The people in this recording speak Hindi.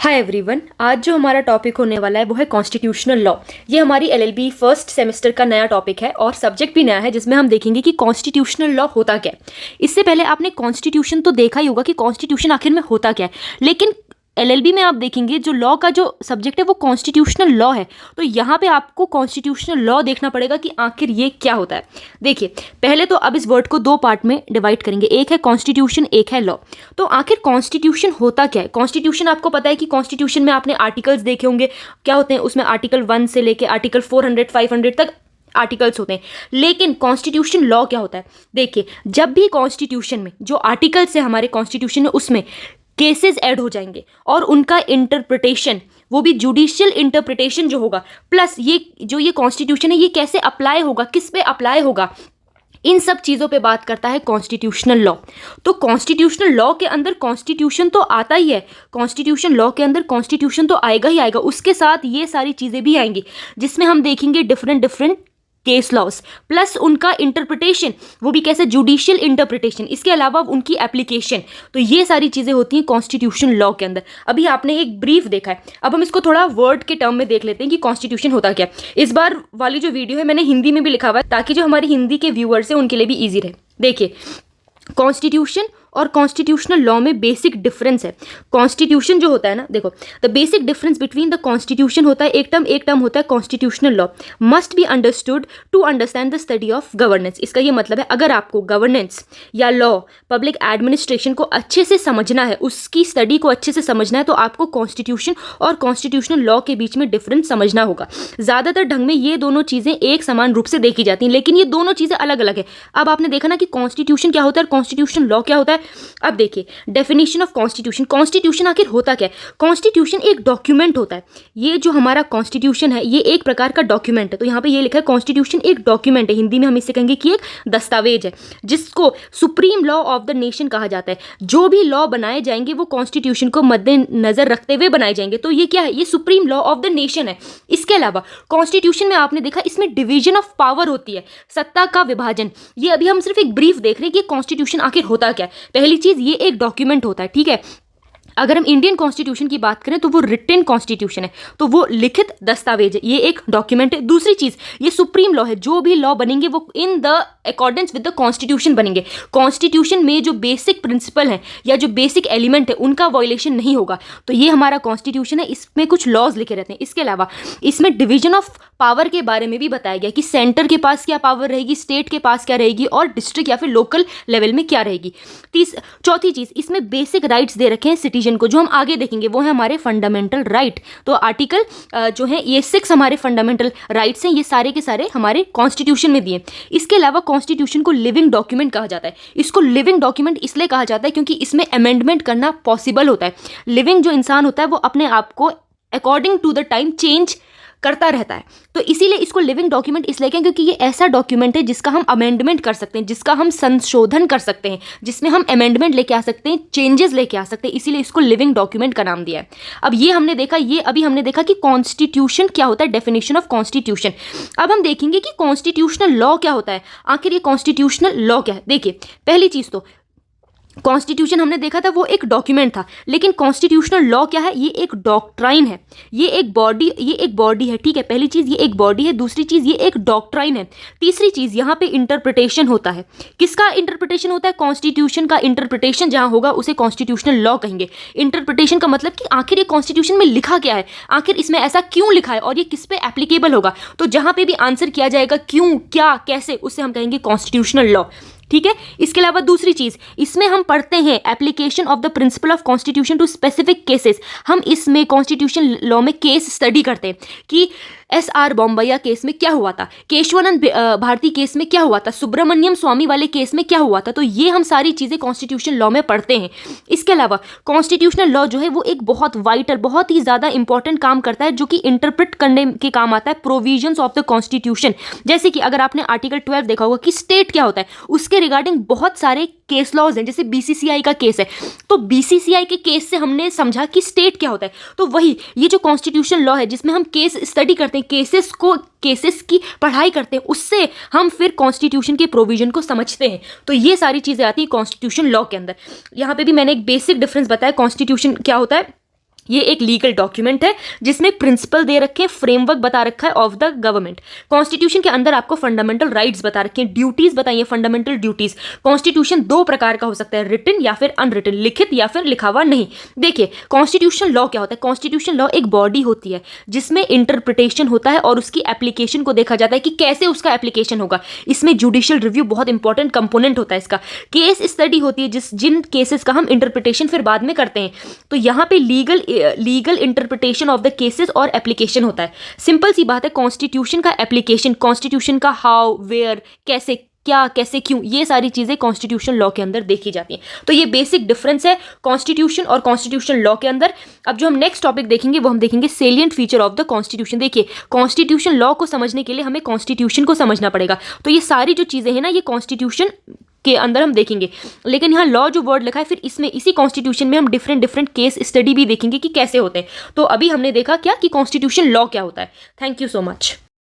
हाय एवरीवन, आज जो हमारा टॉपिक होने वाला है वो है कॉन्स्टिट्यूशनल लॉ। ये हमारी एलएलबी फर्स्ट सेमेस्टर का नया टॉपिक है और सब्जेक्ट भी नया है, जिसमें हम देखेंगे कि कॉन्स्टिट्यूशनल लॉ होता क्या है। इससे पहले आपने कॉन्स्टिट्यूशन तो देखा ही होगा कि कॉन्स्टिट्यूशन आखिर में होता क्या है, लेकिन एलएलबी में आप देखेंगे जो लॉ का जो सब्जेक्ट है वो कॉन्स्टिट्यूशनल लॉ है। तो यहाँ पे आपको कॉन्स्टिट्यूशनल लॉ देखना पड़ेगा कि आखिर ये क्या होता है। देखिए, पहले तो अब इस वर्ड को दो पार्ट में डिवाइड करेंगे, एक है कॉन्स्टिट्यूशन, एक है लॉ। तो आखिर कॉन्स्टिट्यूशन होता क्या है? कॉन्स्टिट्यूशन आपको पता है कि कॉन्स्टिट्यूशन में आपने आर्टिकल्स देखे होंगे, क्या होते हैं उसमें, आर्टिकल 1 से लेके आर्टिकल 400 500 तक आर्टिकल्स होते हैं। लेकिन कॉन्स्टिट्यूशन लॉ क्या होता है? देखिए, जब भी कॉन्स्टिट्यूशन में जो आर्टिकल्स है हमारे कॉन्स्टिट्यूशन में, उसमें केसेस ऐड हो जाएंगे और उनका इंटरप्रिटेशन, वो भी जुडिशियल इंटरप्रिटेशन जो होगा, प्लस ये कॉन्स्टिट्यूशन है ये कैसे अप्लाई होगा, किस पे अप्लाई होगा, इन सब चीज़ों पे बात करता है कॉन्स्टिट्यूशनल लॉ। तो कॉन्स्टिट्यूशनल लॉ के अंदर कॉन्स्टिट्यूशन तो आता ही है, कॉन्स्टिट्यूशन लॉ के अंदर कॉन्स्टिट्यूशन तो आएगा ही आएगा, उसके साथ ये सारी चीज़ें भी आएंगी, जिसमें हम देखेंगे different different case laws, plus उनका इंटरप्रिटेशन, वो भी कैसे, जुडिशियल इंटरप्रिटेशन, इसके अलावा उनकी एप्लीकेशन। तो ये सारी चीज़ें होती हैं कॉन्स्टिट्यूशन लॉ के अंदर। अभी आपने एक ब्रीफ देखा है, अब हम इसको थोड़ा वर्ड के टर्म में देख लेते हैं कि कॉन्स्टिट्यूशन होता क्या है। इस बार वाली जो वीडियो है मैंने हिंदी में भी लिखा हुआ है, ताकि जो हमारे हिंदी के व्यूअर्स हैं उनके लिए भी ईजी रहे। देखिए, कॉन्स्टिट्यूशन और कॉन्स्टिट्यूशनल लॉ में बेसिक डिफरेंस है। कॉन्स्टिट्यूशन जो होता है ना, देखो, the basic difference between the constitution होता है, एक टर्म होता है constitutional law, must be understood to understand the study of governance. इसका ये मतलब है, अगर आपको गवर्नेंस या लॉ, पब्लिक एडमिनिस्ट्रेशन को अच्छे से समझना है, उसकी स्टडी को अच्छे से समझना है, तो आपको कॉन्स्टिट्यूशन और कॉन्स्टिट्यूशनल लॉ के बीच में डिफरेंस समझना होगा। ज़्यादातर ढंग में ये दोनों चीज़ें एक समान रूप से देखी जाती हैं, लेकिन ये दोनों चीज़ें अलग अलग है। अब आपने देखा ना कि कॉन्स्टिट्यूशन क्या होता है और कॉन्स्टिट्यूशन लॉ क्या होता है। अब देखिए, डेफिनेशन ऑफ कॉन्स्टिट्यूशन, कॉन्स्टिट्यूशन आखिर होता क्या है? कॉन्स्टिट्यूशन एक डॉक्यूमेंट होता है। ये जो हमारा कॉन्स्टिट्यूशन है ये एक प्रकार का डॉक्यूमेंट है। तो यहाँ पे ये लिखा है कॉन्स्टिट्यूशन एक डॉक्यूमेंट है, हिंदी में हम इसे कहेंगे कि एक दस्तावेज है, जिसको supreme law of the nation कहा जाता है। जो भी लॉ बनाए जाएंगे वो कॉन्स्टिट्यूशन को मद्देनजर रखते हुए बनाए जाएंगे। तो ये क्या है? ये supreme law of the nation है। इसके अलावा कॉन्स्टिट्यूशन में आपने देखा इसमें डिवीजन ऑफ पावर होती है, सत्ता का विभाजन। ये अभी हम सिर्फ एक ब्रीफ देख रहे हैं कि कॉन्स्टिट्यूशन आखिर होता क्या है। पहली चीज, ये एक डॉक्यूमेंट होता है, ठीक है। अगर हम इंडियन कॉन्स्टिट्यूशन की बात करें तो वो रिटन कॉन्स्टिट्यूशन है, तो वो लिखित दस्तावेज है, ये एक डॉक्यूमेंट है। दूसरी चीज, ये सुप्रीम लॉ है, जो भी लॉ बनेंगे वो in the accordance with the constitution बनेंगे। कॉन्स्टिट्यूशन में जो बेसिक प्रिंसिपल है या जो बेसिक एलिमेंट है उनका वायलेशन नहीं होगा। तो ये हमारा कॉन्स्टिट्यूशन है, इसमें कुछ लॉज लिखे रहते हैं। इसके अलावा इसमें डिवीजन ऑफ पावर के बारे में भी बताया गया कि सेंटर के पास क्या पावर रहेगी, स्टेट के पास क्या रहेगी, और डिस्ट्रिक्ट या फिर लोकल लेवल में क्या रहेगी। चौथी चीज, इसमें बेसिक राइट्स दे रखे हैं सिटीजन को, जो हम आगे देखेंगे वो है हमारे फंडामेंटल राइट। तो आर्टिकल जो है ये 6 हमारे फंडामेंटल राइट्स हैं, ये सारे के सारे हमारे कॉन्स्टिट्यूशन में दिए। इसके अलावा कॉन्स्टिट्यूशन को लिविंग डॉक्यूमेंट कहा जाता है। इसको लिविंग डॉक्यूमेंट इसलिए कहा जाता है क्योंकि इसमें अमेंडमेंट करना पॉसिबल होता है। लिविंग जो इंसान होता है वो अपने आप को according to the time change करता रहता है, तो इसीलिए इसको लिविंग डॉक्यूमेंट इसलिए कहें क्योंकि ये ऐसा डॉक्यूमेंट है जिसका हम अमेंडमेंट कर सकते हैं, जिसका हम संशोधन कर सकते हैं, जिसमें हम अमेंडमेंट लेके आ सकते हैं, चेंजेस लेके आ सकते हैं, इसीलिए इसको लिविंग डॉक्यूमेंट का नाम दिया है। अब ये हमने देखा, ये अभी हमने देखा कि कॉन्स्टिट्यूशन क्या होता है, डेफिनेशन ऑफ कॉन्स्टिट्यूशन। अब हम देखेंगे कि कॉन्स्टिट्यूशनल लॉ क्या होता है, आखिर ये कॉन्स्टिट्यूशनल लॉ क्या है। देखिए, पहली चीज तो कॉन्स्टिट्यूशन हमने देखा था वो एक डॉक्यूमेंट था, लेकिन कॉन्स्टिट्यूशनल लॉ क्या है? ये एक डॉक्ट्राइन है, ये एक बॉडी है, ठीक है। पहली चीज ये एक बॉडी है, दूसरी चीज ये एक डॉक्ट्राइन है, तीसरी चीज यहाँ पे इंटरप्रिटेशन होता है। किसका इंटरप्रिटेशन होता है? कॉन्स्टिट्यूशन का इंटरप्रिटेशन जहाँ होगा उसे कॉन्स्टिट्यूशनल लॉ कहेंगे। इंटरप्रिटेशन का मतलब कि आखिर ये कॉन्स्टिट्यूशन में लिखा क्या है, आखिर इसमें ऐसा क्यों लिखा है और ये किस पे एप्लीकेबल होगा। तो जहाँ पे भी आंसर किया जाएगा क्यों, क्या, कैसे, उसे हम कहेंगे कॉन्स्टिट्यूशनल लॉ, ठीक है। इसके अलावा दूसरी चीज, इसमें हम पढ़ते हैं application of the principle of constitution to specific cases. हम इसमें कॉन्स्टिट्यूशन लॉ में केस स्टडी करते हैं कि SR बॉम्बैया केस में क्या हुआ था, केशवानंद भारती केस में क्या हुआ था, सुब्रमण्यम स्वामी वाले केस में क्या हुआ था। तो ये हम सारी चीज़ें कॉन्स्टिट्यूशन लॉ में पढ़ते हैं। इसके अलावा कॉन्स्टिट्यूशनल लॉ जो है वो एक बहुत वाइटल, बहुत ही ज़्यादा इंपॉर्टेंट काम करता है, जो कि इंटरप्रेट करने के काम आता है प्रोविजंस ऑफ द कॉन्स्टिट्यूशन। जैसे कि अगर आपने आर्टिकल 12 देखा होगा कि स्टेट क्या होता है, उसके रिगार्डिंग बहुत सारे केस लॉज हैं। जैसे BCCI का केस है, तो BCCI के केस से हमने समझा कि स्टेट क्या होता है। तो वही ये जो कॉन्स्टिट्यूशन लॉ है जिसमें हम केस स्टडी करते हैं, केसेस की पढ़ाई करते हैं, उससे हम फिर कॉन्स्टिट्यूशन के प्रोविजन को समझते हैं। तो ये सारी चीज़ें आती हैं कॉन्स्टिट्यूशन लॉ के अंदर। यहाँ पे भी मैंने एक बेसिक डिफरेंस बताया, कॉन्स्टिट्यूशन क्या होता है ये एक लीगल डॉक्यूमेंट है जिसमें प्रिंसिपल दे रखे हैं, फ्रेमवर्क बता रखा है ऑफ द गवर्नमेंट। कॉन्स्टिट्यूशन के अंदर आपको फंडामेंटल राइट्स बता रखे हैं, ड्यूटीज बताइए, फंडामेंटल ड्यूटीज। कॉन्स्टिट्यूशन दो प्रकार का हो सकता है, रिटन या फिर अनरिटन, लिखित या फिर लिखा हुआ नहीं। देखिए कॉन्स्टिट्यूशन लॉ क्या होता है। कॉन्स्टिट्यूशन लॉ एक बॉडी होती है जिसमें इंटरप्रिटेशन होता है और उसकी एप्लीकेशन को देखा जाता है कि कैसे उसका एप्लीकेशन होगा। इसमें जुडिशियल रिव्यू बहुत इंपॉर्टेंट कंपोनेंट होता है इसका। केस स्टडी होती है जिन केसेस का हम इंटरप्रिटेशन फिर बाद में करते हैं। तो यहाँ पे legal interpretation of the cases और एप्लीकेशन होता है। सिंपल सी बात है, कॉन्स्टिट्यूशन का एप्लीकेशन, कॉन्स्टिट्यूशन का हाउ, वेयर, कैसे, क्या, कैसे, क्यों, ये सारी चीजें कॉन्स्टिट्यूशन लॉ के अंदर देखी जाती हैं। तो ये बेसिक डिफरेंस है कॉन्स्टिट्यूशन और कॉन्स्टिट्यूशन लॉ के अंदर। अब जो हम नेक्स्ट टॉपिक देखेंगे वो हम देखेंगे salient feature of the constitution. देखिए कॉन्स्टिट्यूशन लॉ को समझने के लिए हमें कॉन्स्टिट्यूशन को समझना पड़ेगा। तो ये सारी जो चीजें हैं ना, ये कॉन्स्टिट्यूशन के अंदर हम देखेंगे, लेकिन यहाँ लॉ जो वर्ड लिखा है, फिर इसमें इसी कॉन्स्टिट्यूशन में हम डिफरेंट केस स्टडी भी देखेंगे कि कैसे होते हैं। तो अभी हमने देखा क्या कि कॉन्स्टिट्यूशन लॉ क्या होता है। Thank you so much.